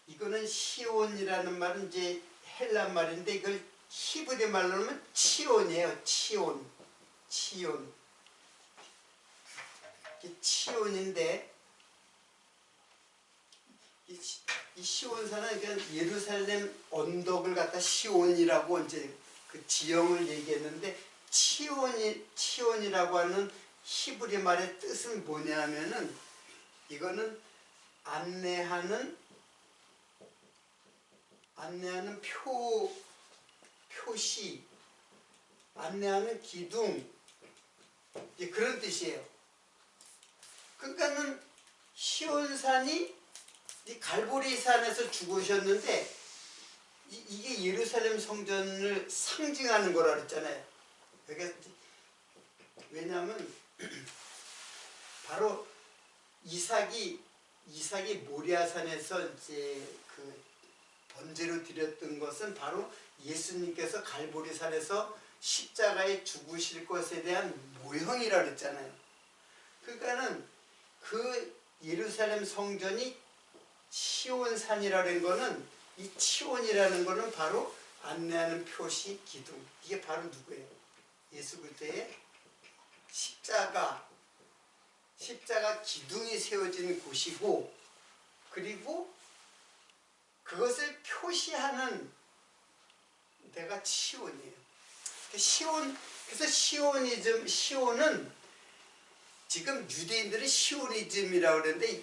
이거는 시온이라는 말은 이제 헬라 말인데 이걸 히브리 말로 하면 치온이에요. 치온. 치온인데 이 시온산은 그러니까 예루살렘 언덕을 갖다 시온이라고 이제 그 지형을 얘기했는데, 치온이라고 하는 히브리 말의 뜻은 뭐냐면은 이거는 안내하는 표시, 안내하는 기둥, 이제 그런 뜻이에요. 그러니까는 시온산이 이 갈보리산에서 죽으셨는데 이게 예루살렘 성전을 상징하는 거라 그랬잖아요. 왜냐하면 바로 이삭이 모리아산에서 이제 그 번제로 드렸던 것은 바로 예수님께서 갈보리산에서 십자가에 죽으실 것에 대한 모형이라 그랬잖아요. 그러니까는 그 예루살렘 성전이 시온산이라는 거는, 이 치온이라는 거는 바로 안내하는 표시, 기둥, 이게 바로 누구예요? 예수 그리스도의 십자가 기둥이 세워진 곳이고, 그리고 그것을 표시하는 데가 치온이에요. 그래서 시온은 지금 유대인들이 시오니즘이라고 그러는데,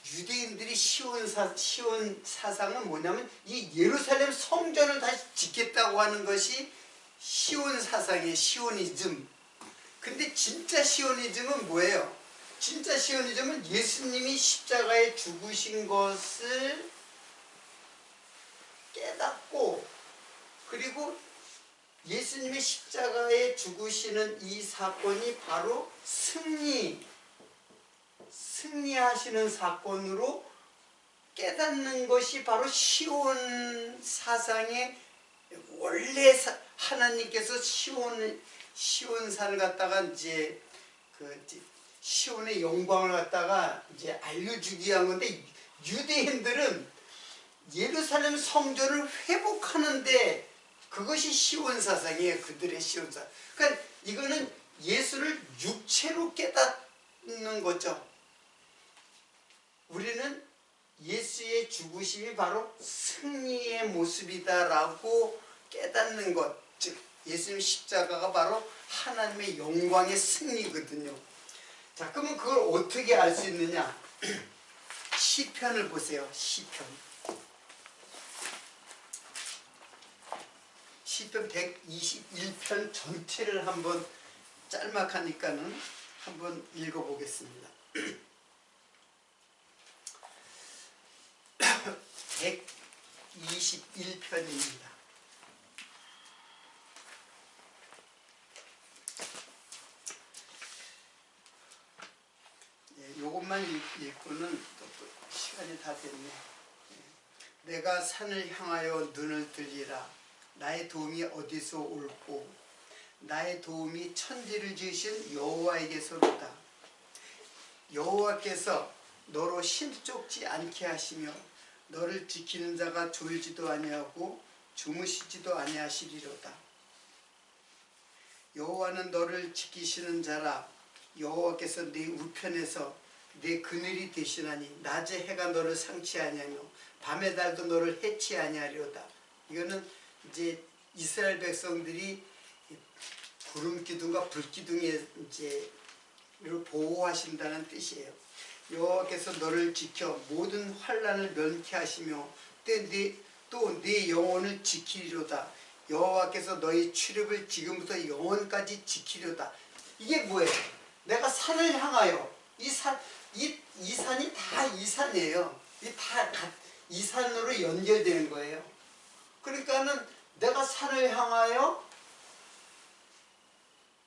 유대인들이 시온 사상은 뭐냐면 이 예루살렘 성전을 다시 짓겠다고 하는 것이 시온 사상이에요. 시오니즘. 근데 진짜 시오니즘은 뭐예요? 진짜 시오니즘은 예수님이 십자가에 죽으신 것을 깨닫고, 그리고 예수님이 십자가에 죽으시는 이 사건이 바로 승리하시는 사건으로 깨닫는 것이 바로 시온 사상의 원래 하나님께서 시온산을 갖다가 이제 그 시온의 영광을 갖다가 이제 알려주기 위한 건데, 유대인들은 예루살렘 성전을 회복하는데 그것이 시온 사상이에요. 그들의 시온 사상. 그러니까 이거는 예수를 육체로 깨닫는 거죠. 우리는 예수의 죽으심이 바로 승리의 모습이다라고 깨닫는 것, 즉 예수님 십자가가 바로 하나님의 영광의 승리거든요. 자, 그러면 그걸 어떻게 알 수 있느냐? 시편을 보세요. 시편 121편 전체를 한번 짤막하니까는 한번 읽어보겠습니다. 121편입니다. 요것만 읽고는 또 시간이 다 됐네. 내가 산을 향하여 눈을 들리라. 나의 도움이 어디서 올꼬. 나의 도움이 천지를 지으신 여호와에게서로다. 여호와께서 너로 실족지 않게 하시며 너를 지키는 자가 졸지도 아니하고 주무시지도 아니하시리로다. 여호와는 너를 지키시는 자라. 여호와께서 네 우편에서 네 그늘이 되시나니 낮에 해가 너를 상치 아니하며 밤의 달도 너를 해치 아니하리로다. 이거는 이제 이스라엘 백성들이 구름 기둥과 불 기둥에 이제 보호하신다는 뜻이에요. 여호와께서 너를 지켜 모든 환난을 면케하시며 또 네 영혼을 지키리로다. 여호와께서 너희 출입을 지금부터 영원까지 지키리로다. 이게 뭐예요? 내가 산을 향하여 이 산이 다 이 산이에요. 이 산으로 연결되는 거예요. 그러니까는 내가 산을 향하여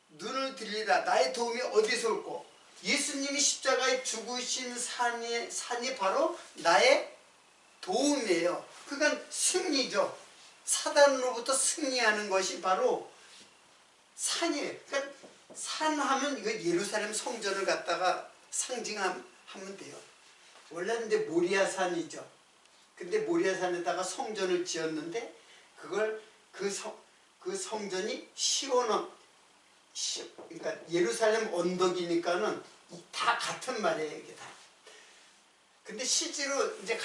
눈을 들리라. 나의 도움이 어디서 올꼬. 예수님이 십자가에 죽으신 산이 바로 나의 도움이에요. 그러니까 승리죠. 사단으로부터 승리하는 것이 바로 산이에요. 그러니까 산하면 이거 예루살렘 성전을 갖다가 상징하면 돼요. 원래는 이제 모리아산이죠. 근데 모리아산에다가 성전을 지었는데 그걸 그 성전이 그러니까 예루살렘 언덕이니까는 다 같은 말이에요, 이게 다. 근데 실제로 이제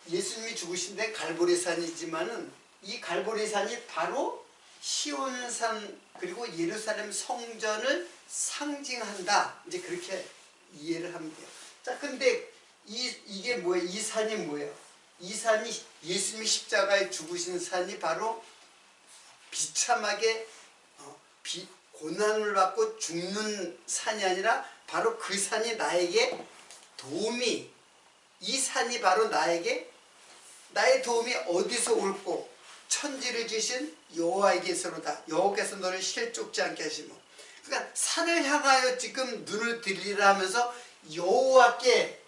예수님이 죽으신 데 갈보리산이지만은 이 갈보리산이 바로 시온산 그리고 예루살렘 성전을 상징한다. 이제 그렇게 이해를 하면 돼요. 자, 근데 이게 뭐예요? 이 산이 뭐예요? 이 산이 예수님이 십자가에 죽으신 산이 바로 비참하게 고난을 받고 죽는 산이 아니라 바로 그 산이 나에게 도움이, 이 산이 바로 나에게 나의 도움이 어디서 올꼬. 천지를 지으신 여호와에게서로다. 여호와께서 너를 실족지 않게 하시며. 그러니까 산을 향하여 지금 눈을 들리라 하면서 여호와께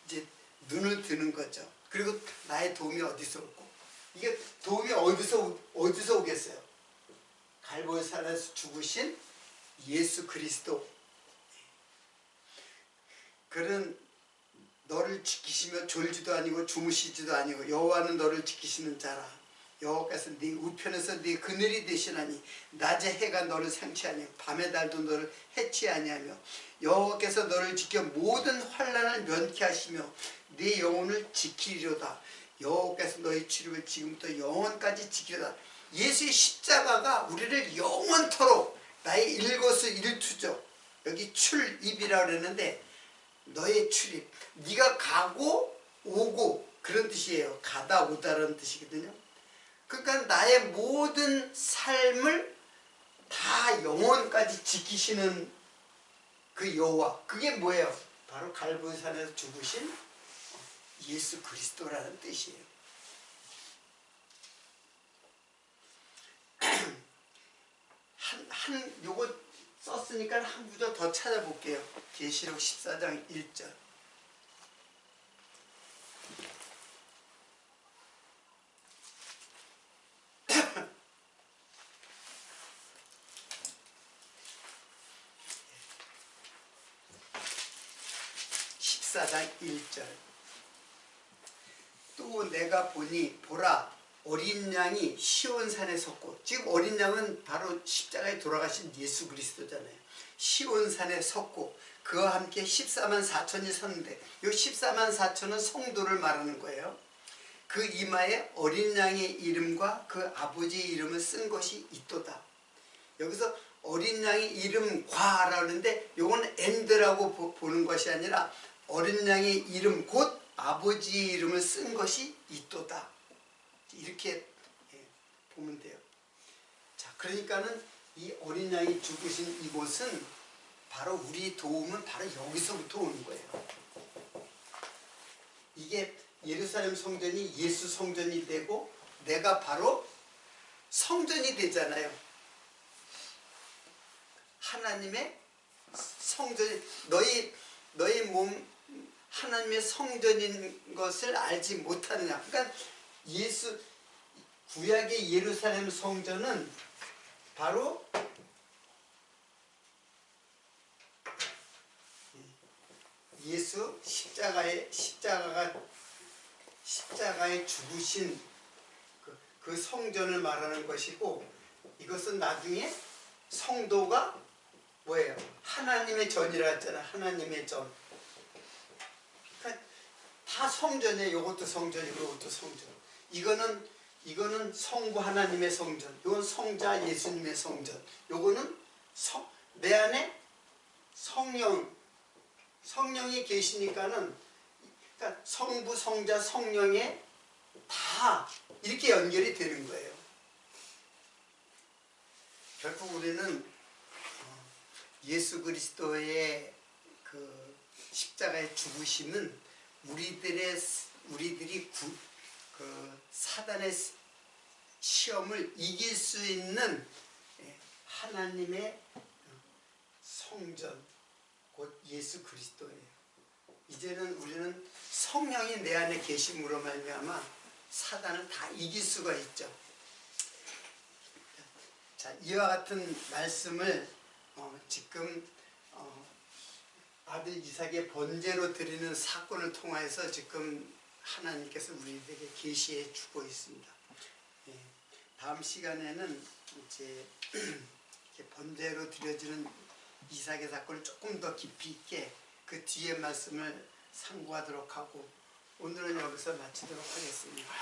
이제 눈을 드는 거죠. 그리고 나의 도움이 어디서 올꼬. 이게 도움이 어디서 오겠어요? 갈보리산에서 죽으신 예수 그리스도. 그는 너를 지키시며 졸지도 아니고 주무시지도 아니고 여호와는 너를 지키시는 자라. 여호와께서 네 우편에서 네 그늘이 되시나니 낮에 해가 너를 상치 아니하고 밤의 달도 너를 해치 아니하며 여호와께서 너를 지켜 모든 환난을 면케하시며 네 영혼을 지키리로다. 여호와께서 너희 출입을 지금부터 영원까지 지키리로다. 예수의 십자가가 우리를 영원토록 나의 일거수일투족, 여기 출입이라고 그랬는데 너의 출입, 네가 가고 오고 그런 뜻이에요. 가다 오다라는 뜻이거든요. 그러니까 나의 모든 삶을 다 영원까지 지키시는 그 여호와, 그게 뭐예요? 바로 갈보리산에서 죽으신 예수 그리스도라는 뜻이에요. 요거 썼으니까 한 구절 더 찾아볼게요. 계시록 14장 1절. 또 내가 보니 보라 어린 양이 시온산에 섰고, 지금 어린 양은 바로 십자가에 돌아가신 예수 그리스도잖아요. 시온산에 섰고 그와 함께 14만 4천이 섰는데 이 14만 4천은 성도를 말하는 거예요. 그 이마에 어린 양의 이름과 그 아버지의 이름을 쓴 것이 있도다. 여기서 어린 양의 이름과라고 하는데 이건 엔드라고 보는 것이 아니라 어린 양의 이름 곧 아버지의 이름을 쓴 것이 있도다. 이렇게 보면 돼요. 자, 그러니까는 이 어린 양이 죽으신 이곳은 바로 우리 도움은 바로 여기서부터 오는 거예요. 이게 예루살렘 성전이 예수 성전이 되고 내가 바로 성전이 되잖아요. 하나님의 성전, 너희 몸 하나님의 성전인 것을 알지 못하느냐. 그러니까 구약의 예루살렘 성전은 바로 예수 십자가에 죽으신 그 성전을 말하는 것이고, 이것은 나중에 성도가 뭐예요? 하나님의 전이라 했잖아. 하나님의 전. 그러니까 다 성전이에요. 이것도 성전이고 이것도 성전. 이거는 성부 하나님의 성전. 이건 성자 예수님의 성전. 이거는 내 안에 성령이 계시니까는, 그러니까 성부 성자 성령에 다 이렇게 연결이 되는 거예요. 결국 우리는 예수 그리스도의 그 십자가의 죽으심은 우리들이 그 사단의 시험을 이길 수 있는 하나님의 성전, 곧 예수 그리스도예요. 이제는 우리는 성령이 내 안에 계심으로 말미암아 사단을 다 이길 수가 있죠. 자, 이와 같은 말씀을 지금 아들 이삭의 번제로 드리는 사건을 통해서 지금 하나님께서 우리에게 계시해 주고 있습니다. 다음 시간에는 이제 이렇게 번제로 드려지는 이삭의 사건을 조금 더 깊이 있게 그 뒤에 말씀을 상고하도록 하고, 오늘은 여기서 마치도록 하겠습니다.